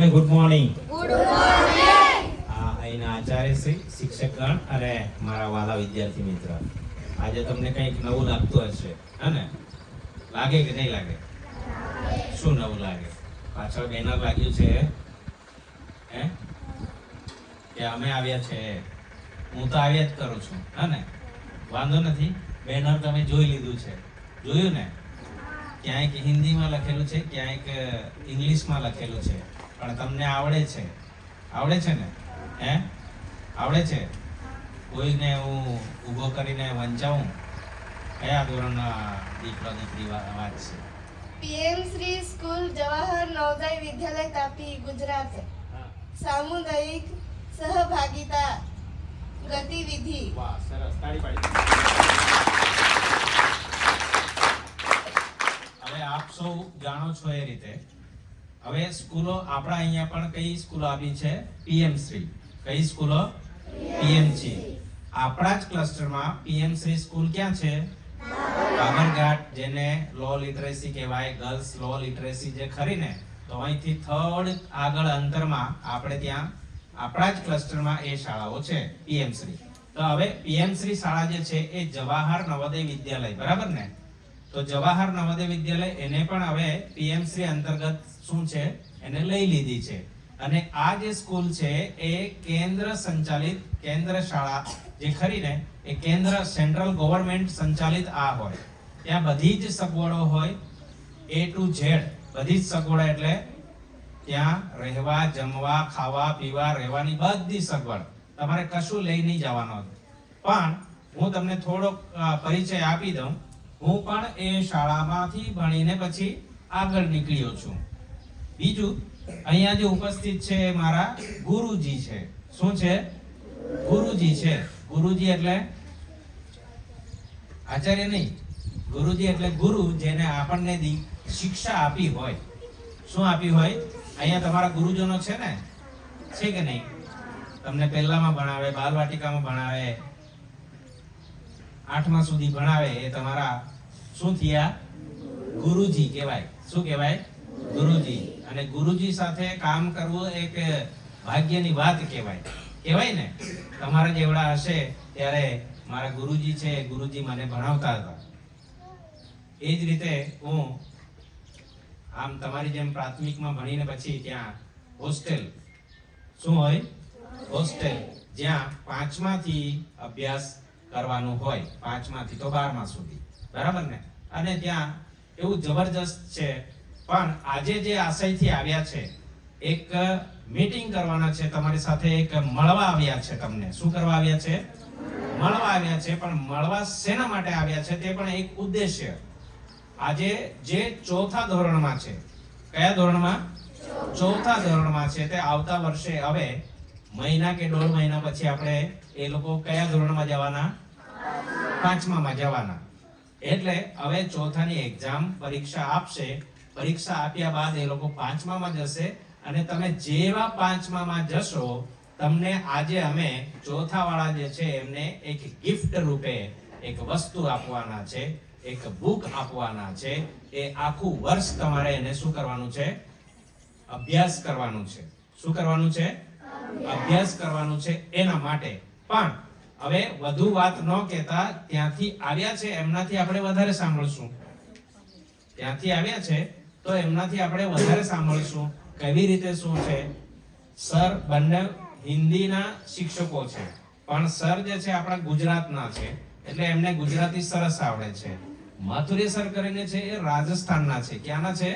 બધાને good morning. Good morning. અહીંના આચાર્યશ્રી, શિક્ષકગણ અને મારા વાલા વિદ્યાર્થી મિત્ર, આજે તમને કંઈક નવું લાગતું હશે, હે ને? લાગે કે નહીં લાગે? શું નવું લાગે? પાછળ બેનર લાગ્યું છે હે કે અમે આવ્યા છે? હું તો આવ્યા જ કરું છું, હે ને? વાંધો નથી. બેનર તમે જોઈ લીધું છે, જોયું ને? ક્યાંક હિન્દીમાં લખેલું છે, ક્યાંક ઇંગ્લિશમાં લખેલું છે, પણ તમને આવડે છે? આવડે છે ને? હે આવડે છે? કોઈને હું ઊભો કરીને વંચાવું? કયા ધોરણના દીકરો દીકરી વાત છે? પીએમ શ્રી સ્કૂલ જવાહર નવોદય વિદ્યાલય તાપી ગુજરાત સામુદાયિક સહભાગિતા ગતિવિધિ. વાહ, સરસ, તાળી પાડી. હવે આપ સૌ જાણો છો એ રીતે હવે સ્કૂલો આપણા અહીંયા પણ કઈ સ્કૂલો આવી છે? પીએમ શ્રી. કઈ સ્કૂલો? પીએમજી. આપણા જ ક્લસ્ટરમાં પીએમ શ્રી સ્કૂલ ક્યાં છે? બાબરઘાટ, જેને લો લિટરેસી કહેવાય, ગર્લ્સ લો લિટરેસી જે ખરી ને, તો અહીંથી થોડુંક આગળ અંતરમાં આપણે ત્યાં આપણા જ ક્લસ્ટરમાં એ શાળાઓ છે પીએમ શ્રી. તો હવે પીએમ શ્રી શાળા જે છે એ જવાહર નવોદય વિદ્યાલય, બરાબર ને? તો જવાહર નવોદય વિદ્યાલય એને પણ હવે પીએમ શ્રી અંતર્ગત શું છે? એને લઈ લીધી છે. અને આ જે સ્કૂલ છે એ કેન્દ્ર સંચાલિત, કેન્દ્ર શાળા જે ખરી ને, એ કેન્દ્ર સેન્ટ્રલ ગવર્નમેન્ટ સંચાલિત આ હોય. ત્યાં બધી જ સગવડો હોય, A to Z બધી જ સગવડો, એટલે ત્યાં રહેવા, જમવા, ખાવા, પીવા, રહેવાની બધી સગવડ. તમારે કશું લઈ નહીં જવાનું. પણ હું તમને થોડોક પરિચય આપી દઉં. હું પણ એ શાળામાંથી ભણીને પછી આગળ નીકળ્યો છું. બીજું, અહીંયા જે ઉપસ્થિત છે મારા ગુરુજી છે. શું છે? ગુરુજી છે. ગુરુજી એટલે આચાર્ય નહીં, ગુરુજી એટલે ગુરુ, જેને આપણને શિક્ષા આપી હોય. શું આપી હોય? અહીંયા તમારા ગુરુજનો છે ને? છે કે નહીં? તમને પહેલામાં ભણાવે, બાલવાટિકામાં ભણાવે, 8મા સુધી ભણાવે, એ તમારા શું થયા? ગુરુજી કહેવાય. શું કહેવાય? ગુરુજી. અને ગુરુજી સાથે કામ કરવું એક ભાગ્યની વાત કહેવાય. કહેવાય ને? તમારા જેવડા હશે ત્યારે મારા ગુરુજી છે, ગુરુજી મને ભણાવતા હતા. એ જ રીતે હું આમ તમારી જેમ પ્રાથમિકમાં ભણીને પછી ત્યાં હોસ્ટેલ, શું હોય? હોસ્ટેલ, જ્યાં 5માથી અભ્યાસ કરવાનું હોય, 5માથી તો 12મા સુધી, બરાબર ને? અને ત્યાં એવું જબરજસ્ત છે. પણ આજે જે આશયથી આવ્યા છે, એક મીટિંગ કરવાના છે તમારી સાથે, એક મળવા આવ્યા છે. તમને શું કરવા આવ્યા છે? મળવા આવ્યા છે. પણ મળવા શેના માટે આવ્યા છે તે પણ એક ઉદ્દેશ્ય. આજે જે 4થા ધોરણમાં છે, કયા ધોરણમાં? 4થા ધોરણમાં છે, તે આવતા વર્ષે હવે મહિના કે 1.5 મહિના પછી આપણે એ લોકો કયા ધોરણમાં જવાના? 5મામાં જવાના. એટલે હવે 4થાની એક્ઝામ પરીક્ષા આપશે. પરીક્ષા આપ્યા બાદ એ લોકો 5મામાં જશે. અને તમે જેવા 5મામાં જશો, તમને આજે અમે 4થા વાળા જે છે એમને એક ગિફ્ટ રૂપે એક વસ્તુ આપવાના છે, એક બુક આપવાના છે. એ આખું વર્ષ તમારે એને શું કરવાનું છે? અભ્યાસ કરવાનું છે. શું કરવાનું છે? અભ્યાસ કરવાનું છે. એના માટે પણ હવે વધુ વાત ન કહેતા, ત્યાંથી આવ્યા છે એમનાથી આપણે વધારે સાંભળશું. ત્યાંથી આવ્યા છે તો એમનાથી આપણે વધારે સાંભળશું. કેવી રીતે, શું છે? સર બંને હિન્દીના શિક્ષકો છે, પણ સર જે છે આપણા ગુજરાતના છે, એટલે એમને ગુજરાતી સરસ આવડે છે. માથુરી સર કરીને છે એ રાજસ્થાનના છે. ક્યાંના છે?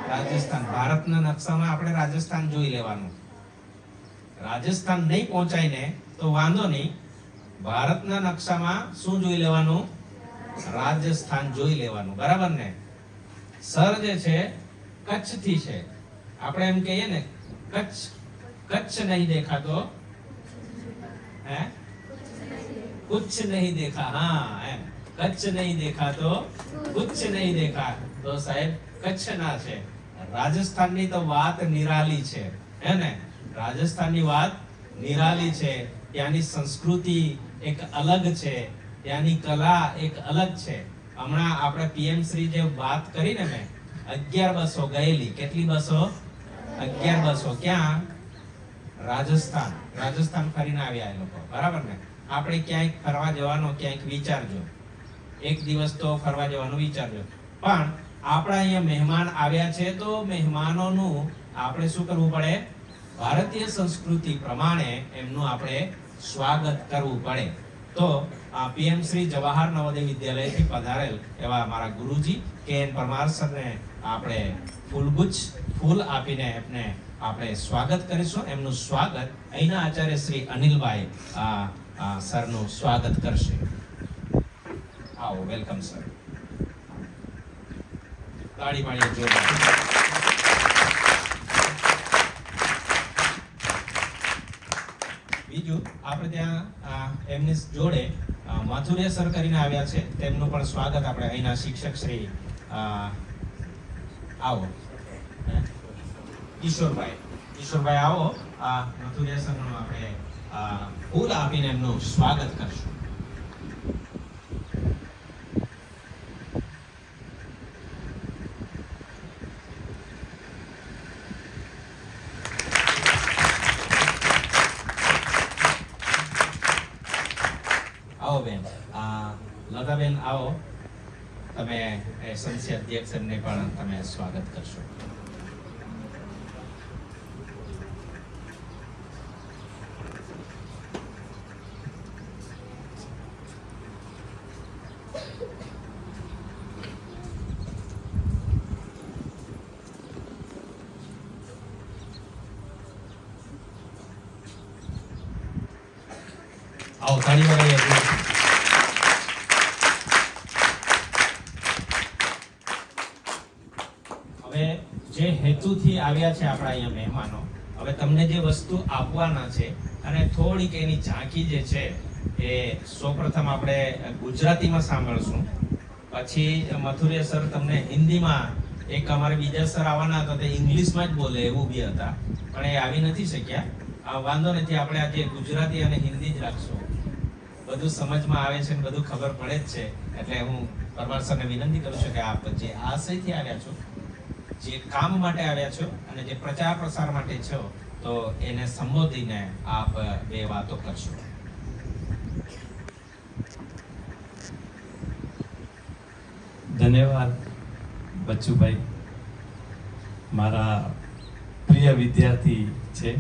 રાજસ્થાન. ભારતના નકશામાં આપણે રાજસ્થાન જોઈ લેવાનું. રાજસ્થાન નહીં પહોંચાય ને તો વાંધો નહીં, ભારતના નકશામાં શું જોઈ લેવાનું? રાજસ્થાન જોઈ લેવાનું, બરાબર ને? સર જે છે કચ્છથી છે. આપણે એમ કહીએ ને, કચ્છ કચ્છ નહીં દેખા તો હે कुछ नहीं देखा. हाँ, એમ કચ્છ નહીં દેખા તો कुछ नहीं देखा. તો સાહેબ કચ્છના છે. રાજસ્થાનની તો વાત નિરાલી છે, હે ને? રાજસ્થાનની વાત નિરાલી છે. ત્યાંની સંસ્કૃતિ એક અલગ છે, ત્યાંની કલા એક અલગ છે. હમણાં આપણે પીએમ શ્રી જે વાત કરી ને, મેં 11 બસો ગયેલી. કેટલી બસો? 11,200 ક્યાં? રાજસ્થાન. રાજસ્થાન ફરીને આવ્યા એ લોકો, બરાબર ને? આપણે ક્યાંક ફરવા જવાનો ક્યાંક વિચારજો, એક દિવસ તો ફરવા જવાનું વિચારજો. પણ આપણા અહીંયા મહેમાન આવ્યા છે તો મહેમાનોનું આપણે શું કરવું પડે? ભારતીય સંસ્કૃતિ પ્રમાણે એમનું આપણે સ્વાગત કરવું પડે. તો પીએમ શ્રી જવાહર નવોદય વિદ્યાલયથી પધારેલ એવા અમારા ગુરુજી કે એન પરમાર સરને આપણે ફૂલ આપીને એમને આપણે સ્વાગત કરીશું. એમનું સ્વાગત અહીંના આચાર્ય શ્રી અનિલભાઈ સરનું સ્વાગત કરશે. આવો, વેલકમ સર. તાળી પાડીએ જોરદાર. બીજું આપણે ત્યાં એમની જોડે માથુરિયા સર કરીને આવ્યા છે, તેમનું પણ સ્વાગત આપણે અહીંના શિક્ષક શ્રી આવો ઈશ્વરભાઈ આવો. માથુરિયા સરનું આપણે ફૂલ આપીને એમનું સ્વાગત કરશું. આવો બેન, લતાબેન આવો, તમે સંસ્થા અધ્યક્ષ એમને પણ તમે સ્વાગત કરશો. આવો, તાળી વગાડીએ. હવે જે હેતુથી આવ્યા છે આપણા અહીંયા મહેમાનો, હવે તમને જે વસ્તુ આપવાના છે અને થોડીક એની ઝાંખી જે છે એ સૌપ્રથમ આપણે ગુજરાતીમાં સાંભળશું, પછી મથુરિયા સર તમને હિન્દીમાં, એક અમારે બીજા સર આવવાના હતા તે ઇંગ્લિશમાં જ બોલે એવું બી હતા, પણ એ આવી નથી શક્યા. વાંધો નથી, આપણે આજે ગુજરાતી અને હિન્દી જ રાખશું. બધું સમજમાં આવે છે ને બધું ખબર પડે જ છે. એટલે હું પરમાર સરને વિનંતી કરું છું કે આપ જે આશયથી આવ્યા છો, જે કામ માટે આવ્યા છો અને જે પ્રચાર પ્રસાર માટે છો, તો એને સંબોધીને આપ બે વાતો કરશો. ધન્યવાદ બચ્ચુભાઈ, મારા પ્રિય વિદ્યાર્થી છે.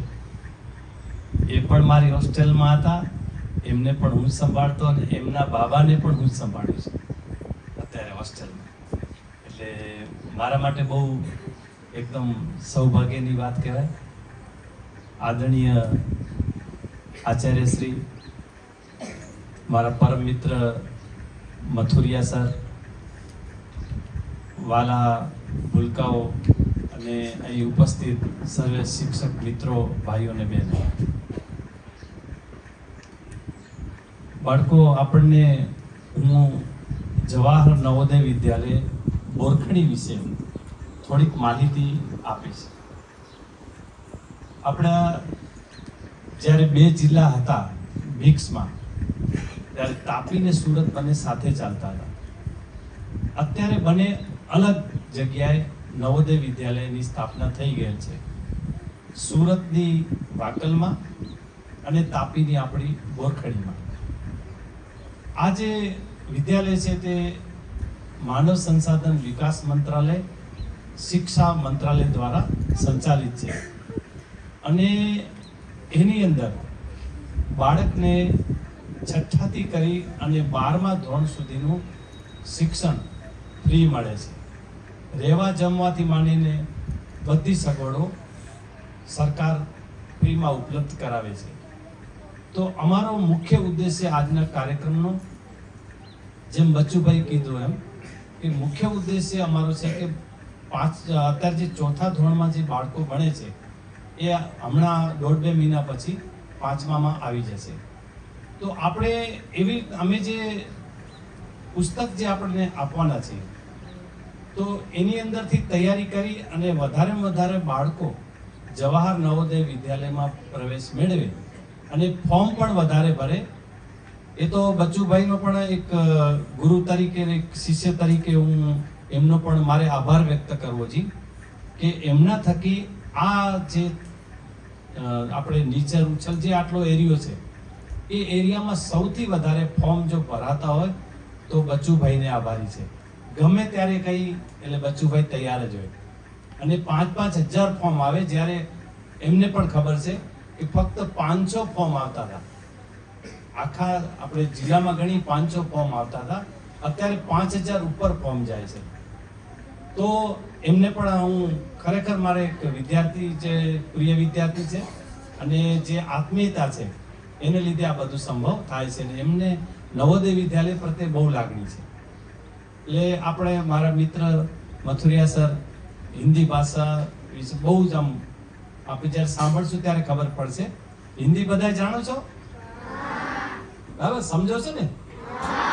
એ પણ મારી હોસ્ટેલમાં હતા, એમને પણ હું સંભાળતો અને એમના બાબાને પણ હું સંભાળું છું અત્યારે હોસ્ટેલમાં. એટલે મારા માટે બહુ એકદમ સૌભાગ્યની વાત કહેવાય. આદરણીય આચાર્ય શ્રી, મારા પરમ મિત્ર મથુરિયા સર, વાલા ભૂલકાઓ અને અહીં ઉપસ્થિત સર્વે શિક્ષક મિત્રો, ભાઈઓ અને બહેનો, બાળકો, આપણને હું જવાહર નવોદય વિદ્યાલય બોરખણી વિશે થોડીક માહિતી આપીશ. આપણા જ્યારે બે જિલ્લા હતા મિક્સમાં, ત્યારે તાપી ને સુરત બંને સાથે ચાલતા હતા. અત્યારે બંને અલગ જગ્યાએ નવોદય વિદ્યાલયની સ્થાપના થઈ ગયેલ છે. સુરતની વાકલમાં અને તાપીની આપણી બોરખડીમાં. આ જે વિદ્યાલય છે તે માનવ સંસાધન વિકાસ મંત્રાલય, શિક્ષા મંત્રાલય દ્વારા સંચાલિત છે અને એની અંદર બાળકને 6ઠ્ઠાથી કરી અને 12મા ધોરણ સુધીનું શિક્ષણ ફ્રી મળે છે. રહેવા જમવાથી માંડીને બધી સગવડો સરકાર ફ્રીમાં ઉપલબ્ધ કરાવે છે. તો અમારો મુખ્ય ઉદ્દેશ્ય આજના કાર્યક્રમનો, જેમ બચ્ચુભાઈ કીધું એમ, કે મુખ્ય ઉદ્દેશ્ય અમારો છે કે અત્યારે જે 4થા ધોરણમાં જે બાળકો ભણે છે એ હમણાં 1.5-2 મહિના પછી 5મામાં આવી જશે. તો આપણે અમે જે પુસ્તક જે આપણને આપવાના છે, તો એની અંદરથી તૈયારી કરી અને વધારેમાં વધારે બાળકો જવાહર નવોદય વિદ્યાલયમાં પ્રવેશ મેળવે અને ફોર્મ પણ વધારે ભરે. એ તો બચ્ચુભાઈનો પણ એક ગુરુ તરીકે, એક શિષ્ય તરીકે હું એમનો પણ મારે આભાર વ્યક્ત કરવો છે કે એમના થકી આ જે આપણે નીચે ઉછલ જે આટલો એરિયો છે એ એરિયામાં સૌથી વધારે ફોર્મ જો ભરાતા હોય તો બચ્ચુભાઈને આભારી છે. ગમે ત્યારે કઈ એટલે બચ્ચુભાઈ તૈયાર જ હોય. અને 5,000 ફોર્મ આવે, જ્યારે એમને પણ ખબર છે કે ફક્ત 500 ફોર્મ આવતા હતા. આખા આપણે જિલ્લામાં ગણી 500 ફોર્મ આવતા હતા. અત્યારે 5,000 ઉપર ફોર્મ જાય છે. તો એમને પણ હું ખરેખર મારે એક વિદ્યાર્થી જે પ્રિય વિદ્યાર્થી છે અને જે આત્મીયતા છે એને લીધે આ બધું સંભવ થાય છે. ને એમને નવોદય વિદ્યાલય પ્રત્યે બહુ લાગણી છે. એટલે આપણે મારા મિત્ર મથુરિયા સર હિન્દી ભાષા વિશે બહુ જ આપણે જ્યારે સાંભળશું ત્યારે ખબર પડશે. હિન્દી બધા જાણો છો? બરાબર, સમજો છો ને?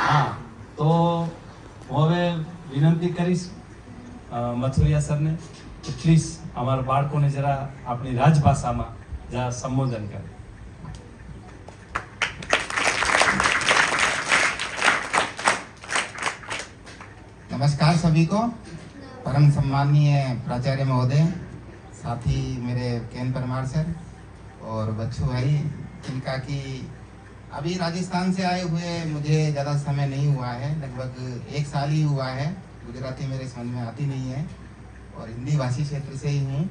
હા, તો હું હવે વિનંતી કરીશ મથુરિયા સરને કે પ્લીઝ અમારા બાળકોને જરા આપણી રાજભાષામાં જરા સંબોધન કરે. नमस्कार सभी को। परम सम्मानीय प्राचार्य महोदय, साथ ही मेरे केन परमार सर और बच्चू भाई, जिनका कि अभी राजस्थान से आए हुए मुझे ज़्यादा समय नहीं हुआ है, लगभग 1 साल ही हुआ है। गुजराती मेरे समझ में आती नहीं है और हिंदी भाषी क्षेत्र से ही हूँ,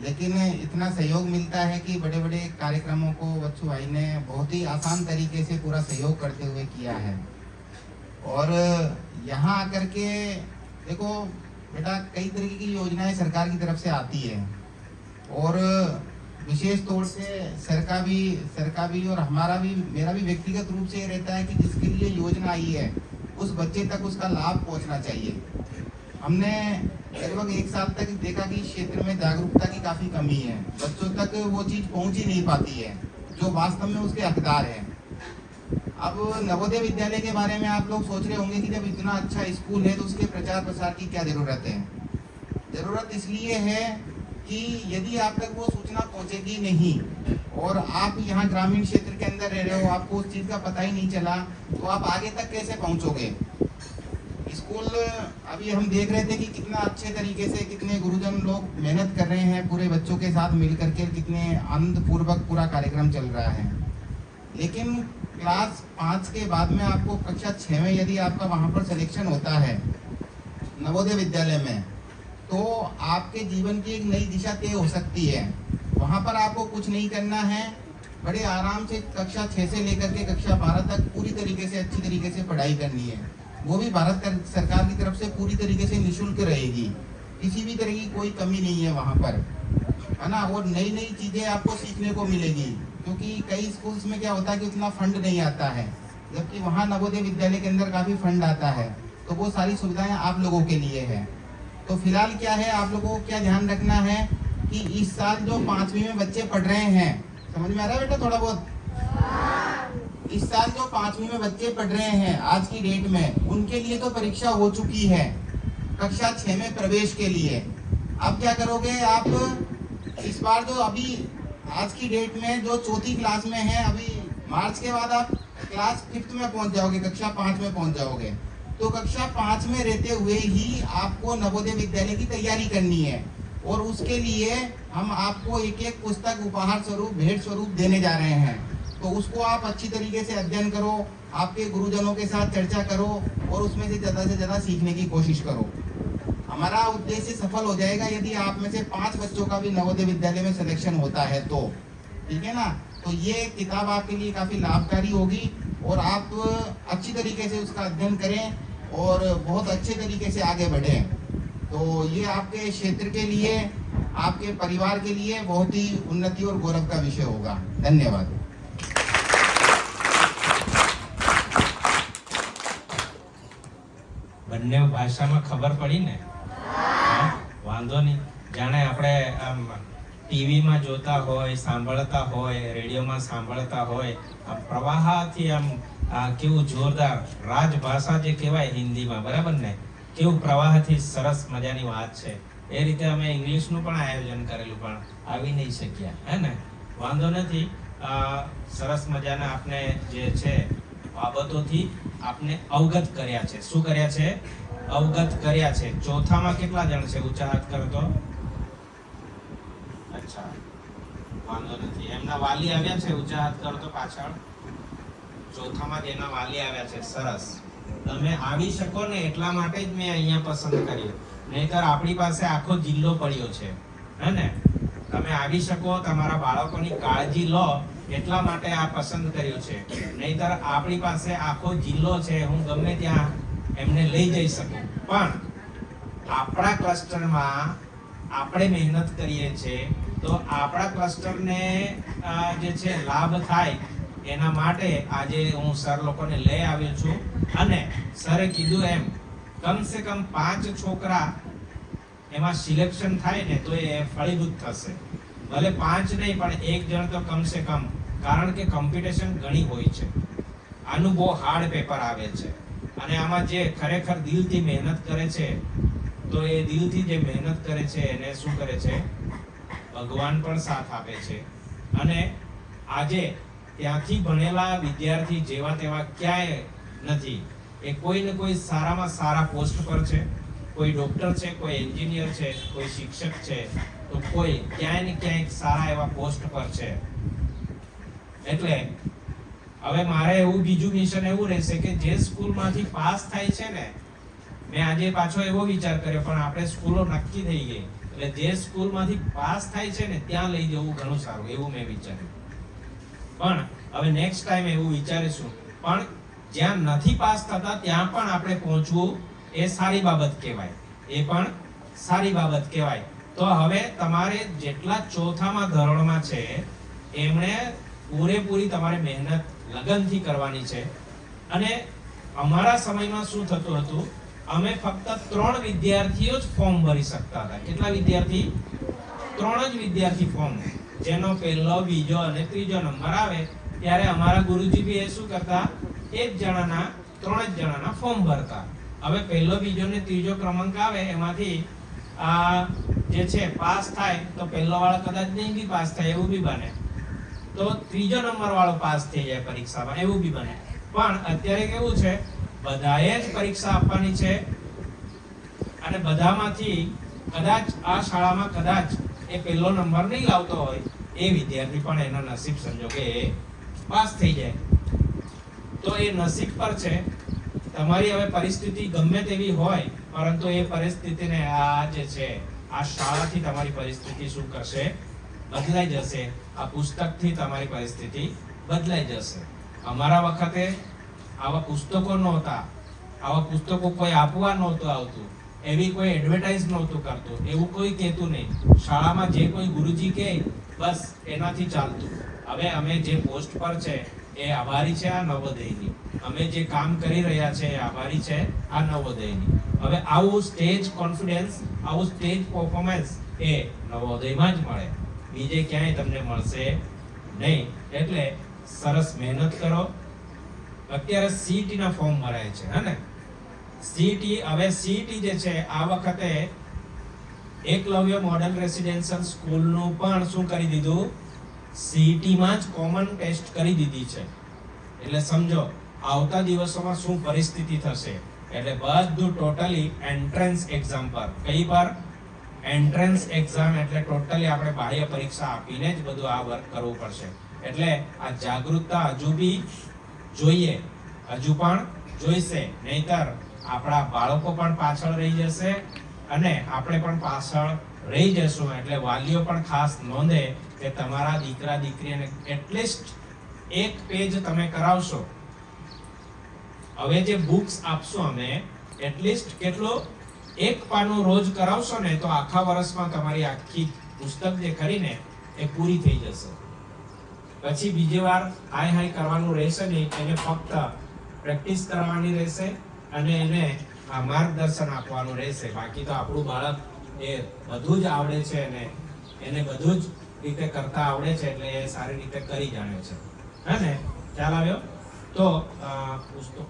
लेकिन इतना सहयोग मिलता है कि बड़े बड़े कार्यक्रमों को बच्चू भाई ने बहुत ही आसान तरीके से पूरा सहयोग करते हुए किया है। और यहाँ आकर के देखो बेटा, कई तरीके की योजनाएं सरकार की तरफ से आती है और विशेष तौर से सर का भी और हमारा भी, मेरा भी व्यक्तिगत रूप से ये रहता है कि जिसके लिए योजना आई है उस बच्चे तक उसका लाभ पहुंचना चाहिए। हमने लगभग 1 साल तक देखा कि क्षेत्र में जागरूकता की काफ़ी कमी है, बच्चों तक वो चीज़ पहुंच ही नहीं पाती है जो वास्तव में उसके हकदार है। अब नवोदय विद्यालय के बारे में आप लोग सोच रहे होंगे कि जब इतना अच्छा स्कूल है तो उसके प्रचार प्रसार की क्या ज़रूरत है। ज़रूरत इसलिए है कि यदि आप तक वो सूचना पहुंचेगी नहीं और आप यहाँ ग्रामीण क्षेत्र के अंदर रह रहे हो, आपको उस चीज़ का पता ही नहीं चला, तो आप आगे तक कैसे पहुँचोगे। स्कूल अभी हम देख रहे थे कि कितना अच्छे तरीके से कितने गुरुजन लोग मेहनत कर रहे हैं, पूरे बच्चों के साथ मिल करके कितने आनंद पूर्वक पूरा कार्यक्रम चल रहा है। लेकिन क्लास 5 के बाद में आपको कक्षा 6 में यदि आपका वहाँ पर सिलेक्शन होता है नवोदय विद्यालय में, तो आपके जीवन की एक नई दिशा तय हो सकती है। वहाँ पर आपको कुछ नहीं करना है, बड़े आराम से कक्षा 6 से लेकर के कक्षा 12 तक पूरी तरीके से अच्छी तरीके से पढ़ाई करनी है। वो भी भारत सरकार की तरफ से पूरी तरीके से निःशुल्क रहेगी, किसी भी तरह की कोई कमी नहीं है वहाँ पर, है ना। और नई नई चीज़ें आपको सीखने को मिलेगी, क्योंकि कई स्कूल्स में क्या होता है कि उतना फंड नहीं आता है, जबकि वहाँ नवोदय विद्यालय के अंदर काफ़ी फंड आता है, तो वो सारी सुविधाएं आप लोगों के लिए है। तो फिलहाल क्या है, आप लोगों को क्या ध्यान रखना है कि इस साल जो 5वीं में बच्चे पढ़ रहे हैं, समझ में आ रहा है बेटा थोड़ा बहुत? इस साल जो 5वीं में बच्चे पढ़ रहे हैं आज की डेट में, उनके लिए तो परीक्षा हो चुकी है कक्षा 6 में प्रवेश के लिए। अब क्या करोगे आप, इस बार जो अभी आज की डेट में जो 4थी क्लास में है, अभी मार्च के बाद आप क्लास 5th में पहुंच जाओगे, कक्षा 5 में पहुंच जाओगे, तो कक्षा 5 में रहते हुए ही आपको नवोदय विद्यालय की तैयारी करनी है। और उसके लिए हम आपको एक एक पुस्तक उपहार स्वरूप, भेंट स्वरूप देने जा रहे हैं, तो उसको आप अच्छी तरीके से अध्ययन करो, आपके गुरुजनों के साथ चर्चा करो और उसमें से ज़्यादा सीखने की कोशिश करो। हमारा उद्देश्य सफल हो जाएगा यदि आप में से 5 बच्चों का भी नवोदय विद्यालय में सिलेक्शन होता है तो, ठीक है ना। तो ये किताब आपके लिए काफ़ी लाभकारी होगी और आप अच्छी तरीके से उसका अध्ययन करें और बहुत अच्छे तरीके से आगे बढ़ें। तो ये आपके क्षेत्र के लिए, आपके परिवार के लिए बहुत ही उन्नति और गौरव का विषय होगा। धन्यवाद। બંને ભાષામાં ખબર પડી ને? વાંધો નહીં. જાણે આપણે આમ ટીવીમાં જોતા હોય, સાંભળતા હોય, રેડિયોમાં સાંભળતા હોય, આમ પ્રવાહથી આમ કેવું જોરદાર રાજભાષા જે કહેવાય હિન્દીમાં, બરાબર ને? કેવું પ્રવાહથી સરસ મજાની વાત છે. એ રીતે અમે ઇંગ્લિશનું પણ આયોજન કરેલું, પણ આવી નહીં શક્યા, હે ને? વાંધો નથી. સરસ મજાના આપણે જે છે બાબતોથી આપને અવગત કર્યા છે. શું કર્યા છે? અવગત કર્યા છે. ચોથામાં કેટલા જણ છે? ઊંચા હાથ કરો તો. અચ્છા, વાંધો નથી. એમના વાલી આવ્યા છે, ઊંચા હાથ કરો તો પાછળ. ચોથામાં જ એના વાલી આવ્યા છે. સરસ. તમે આવી શકો ને એટલા માટે જ મેં અહીંયા પસંદ કર્યું, નહીતર આપણી પાસે આખો જિલ્લો પડ્યો છે, હે ને? તમે આવી શકો, તમારા બાળકોની કાળજી લો એટલા માટે આ પસંદ કર્યું છે, નહીતર આપણી પાસે આખો જિલ્લો છે, હું ગમે ત્યાં એમને લઈ જઈ શકું. પણ આપણા ક્લસ્ટરમાં આપણે મહેનત કરીએ છીએ, તો આપણા ક્લસ્ટરને જે છે લાભ થાય એના માટે આજે હું સર લોકોને લઈ આવ્યો છું. અને સરે કીધું એમ કમસે કમ 5 છોકરા એમાં સિલેક્શન થાય ને તો એ ફળીભૂત થશે. ભલે 5 નહીં પણ 1 જણ તો કમસે કમ, કારણ કે કોમ્પિટિશન ઘણી હોય છે. આનું બહુ હાર્ડ પેપર આવે છે, અને આમાં જે ખરેખર દિલથી મહેનત કરે છે, તો એ દિલથી જે મહેનત કરે છે એને શું કરે છે? ભગવાન પણ સાથ આપે છે. અને આજે ત્યાંથી ભણેલા વિદ્યાર્થી જેવા તેવા ક્યાંય નથી. એ કોઈ ને કોઈ સારામાં સારા પોસ્ટ પર છે. કોઈ ડોક્ટર છે, કોઈ એન્જિનિયર છે, કોઈ શિક્ષક છે, તો કોઈ ક્યાંય ને ક્યાંય સારા એવા પોસ્ટ પર છે. એટલે હવે મારે એવું બીજું મિશન એવું રહેશે કે જે સ્કૂલમાંથી પાસ થાય છે ને, મેં આજે પાછો એવો વિચાર કર્યો, પણ આપણે સ્કૂલો નક્કી થઈ ગઈ, એટલે જે સ્કૂલમાંથી પાસ થાય છે ને ત્યાં લઈ જવું ઘણું સારું, એવું મેં વિચાર્યું. પણ હવે નેક્સ્ટ ટાઈમ એવું વિચારીશું. પણ જ્યાં નથી પાસ થતા ત્યાં પણ આપણે પહોંચવું એ સારી બાબત કહેવાય, એ પણ સારી બાબત કહેવાય. તો હવે તમારે જેટલા ચોથામાં ધોરણમાં છે એમણે પૂરેપૂરી તમારે મહેનત લગનથી કરવાની છે. અને અમારા સમયમાં શું થતું હતું, અમે ફક્ત 3 વિદ્યાર્થીઓ જ ફોર્મ ભરી શકતા હતા. કેટલા વિદ્યાર્થી? 3 જ વિદ્યાર્થી ફોર્મ. જેનો પહેલો, બીજો અને ત્રીજો નંબર આવે ત્યારે અમારા ગુરુજી બી એ શું કરતા, 1 જણાના 3 જ જણાના ફોર્મ ભરતા. હવે પહેલો, બીજો ને ત્રીજો ક્રમાંક આવે, એમાંથી આ જે છે પાસ થાય તો પહેલો વાળો કદાચ નહીં બી પાસ થાય, એવું બી બને. તો ત્રીજો નંબર વાળો પાસ થઈ જાય પરીક્ષામાં, એવું બી બને. પણ અત્યારે કેવું છે, બધાએ જ પરીક્ષા આપવાની છે, અને બધામાંથી કદાચ આ શાળામાં કદાચ એ પહેલો નંબર નહીં લાવતો હોય, એ વિદ્યાર્થી પણ એના નસીબ સંજોગે પાસ થઈ જાય. તો એ નસીબ પર છે. તમારી હવે પરિસ્થિતિ ગમે તેવી હોય, પરંતુ એ પરિસ્થિતિને આ જે છે આ શાળાથી તમારી પરિસ્થિતિ શું કરશે? બદલાઈ જશે. આ પુસ્તકથી તમારી પરિસ્થિતિ બદલાઈ જશે. અમારા વખતે આવા પુસ્તકો નહોતા, આવા પુસ્તકો કોઈ આપવા નહોતું આવતું, એવી કોઈ એડવર્ટાઇઝ નહોતું કરતું, એવું કોઈ કહેતું નહીં. શાળામાં જે કોઈ ગુરુજી કહે બસ એનાથી ચાલતું. હવે અમે જે પોસ્ટ પર છે એ આભારી છે આ નવોદયની, અમે જે કામ કરી રહ્યા છે એ આભારી છે આ નવોદયની. હવે આવું સ્ટેજ કોન્ફિડન્સ, આવું સ્ટેજ પરફોર્મન્સ એ નવોદયમાં જ મળે, બીજે ક્યાંય તમને મળશે નહીં. એટલે સરસ મહેનત કરો. અત્યારે CET ના ફોર્મ ભરાય છે, હે ને? CET, હવે CET જે છે આ વખતે એકલવ્ય મોડલ રેસિડેન્શિયલ સ્કૂલનું પણ શું કરી દીધું, CET માં જ કોમન ટેસ્ટ કરી દીધી છે. એટલે સમજો આવતા દિવસોમાં શું પરિસ્થિતિ થશે. એટલે બધું ટોટલી એન્ટ્રન્સ એક્ઝામ પર. કઈ પર? Entrance exam. એટલે ટોટલી આપણે બાહ્ય પરીક્ષા આપીને જ બધું આ વર્ક કરવું પડશે. એટલે આ જાગૃતતા હજુ બી જોઈએ, હજુ પણ જોઈશે, નહીતર આપણા બાળકો પણ પાછળ રહી જશે અને આપણે પણ પાછળ રહી જશું. એટલે વાલીઓ પણ ખાસ નોંધે કે તમારા દીકરા દીકરીને એટલીસ્ટ 1 પેજ તમે કરાવશો. હવે જે બુક્સ આપશું અમે, એટલીસ્ટ કેટલો 1 પાનું રોજ કરાવશો ને, તો આખા વર્ષમાં તમારી આખી પુસ્તક જે કરીને એ પૂરી થઈ જશે. પછી બીજી વાર હાય કરવાનું રહેશે નહીં, એને ફક્ત પ્રેક્ટિસ કરવાની રહેશે અને એને માર્ગદર્શન આપવાનું રહેશે. બાકી તો આપણું બાળક એ બધું જ આવડે છે અને એને બધું જ રીતે કરતા આવડે છે, એટલે એ સારી રીતે કરી જાણે છે, હે ને? ખ્યાલ આવ્યો? તો પુસ્તકો